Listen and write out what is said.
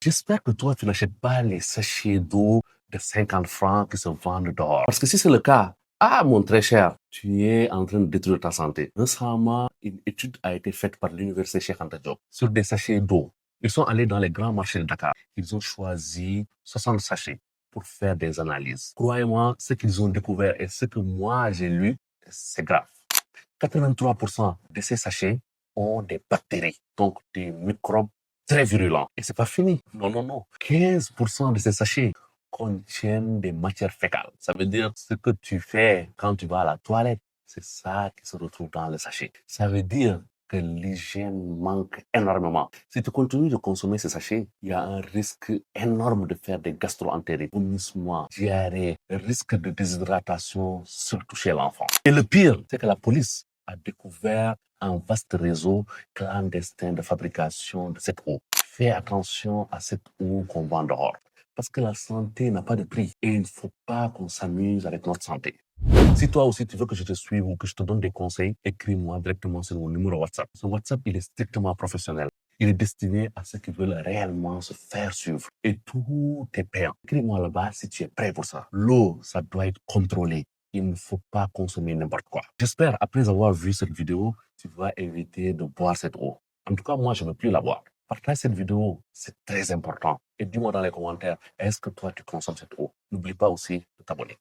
J'espère que toi, tu n'achètes pas les sachets d'eau de 50 francs qui se vendent dehors. Parce que si c'est le cas, mon très cher, tu es en train de détruire ta santé. Récemment, une étude a été faite par l'université Cheikh Anta Diop sur des sachets d'eau. Ils sont allés dans les grands marchés de Dakar. Ils ont choisi 60 sachets pour faire des analyses. Croyez-moi, ce qu'ils ont découvert et ce que moi j'ai lu, c'est grave. 83% de ces sachets ont des bactéries, donc des microbes très virulents. Et c'est pas fini. Non, non, non. 15% de ces sachets contiennent des matières fécales. Ça veut dire ce que tu fais quand tu vas à la toilette, c'est ça qui se retrouve dans le sachet. Ça veut dire que l'hygiène manque énormément. Si tu continues de consommer ces sachets, il y a un risque énorme de faire des gastro-entérites, vomissements, diarrhée, risque de déshydratation, surtout chez l'enfant. Et le pire, c'est que la police a découvert un vaste réseau clandestin de fabrication de cette eau. Fais attention à cette eau qu'on vend dehors, parce que la santé n'a pas de prix et il ne faut pas qu'on s'amuse avec notre santé. Si toi aussi tu veux que je te suive ou que je te donne des conseils, écris-moi directement sur mon numéro WhatsApp. Ce WhatsApp, il est strictement professionnel. Il est destiné à ceux qui veulent réellement se faire suivre. Et tout est payant. Écris-moi là-bas si tu es prêt pour ça. L'eau, ça doit être contrôlé. Il ne faut pas consommer n'importe quoi. J'espère, après avoir vu cette vidéo, tu vas éviter de boire cette eau. En tout cas, moi, je ne veux plus la boire. Partage cette vidéo, c'est très important. Et dis-moi dans les commentaires, est-ce que toi, tu consommes cette eau? N'oublie pas aussi de t'abonner.